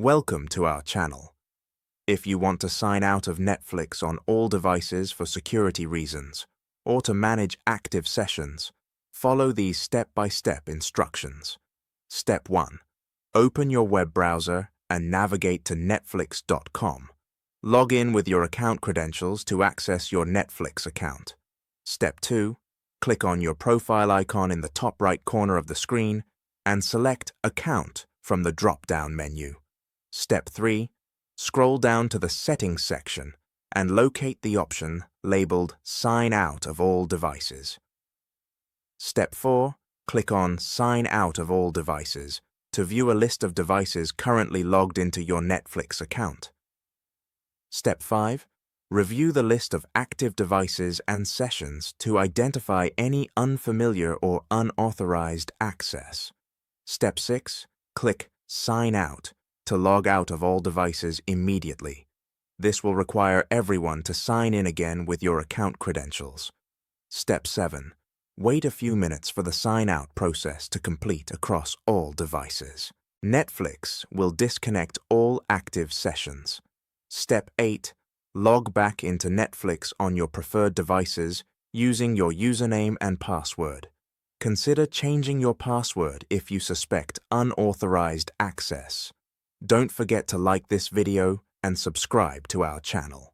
Welcome to our channel. If you want to sign out of Netflix on all devices for security reasons, or to manage active sessions, follow these step-by-step instructions. Step 1. Open your web browser and navigate to netflix.com. Log in with your account credentials to access your Netflix account. Step 2. Click on your profile icon in the top right corner of the screen and select Account from the drop-down menu. Step 3. Scroll down to the Settings section and locate the option labeled Sign Out of All Devices. Step 4. Click on Sign Out of All Devices to view a list of devices currently logged into your Netflix account. Step 5. Review the list of active devices and sessions to identify any unfamiliar or unauthorized access. Step 6. Click Sign Out to log out of all devices immediately. This will require everyone to sign in again with your account credentials. Step 7. Wait a few minutes for the sign-out process to complete across all devices. Netflix will disconnect all active sessions. Step 8. Log back into Netflix on your preferred devices using your username and password. Consider changing your password if you suspect unauthorized access. Don't forget to like this video and subscribe to our channel.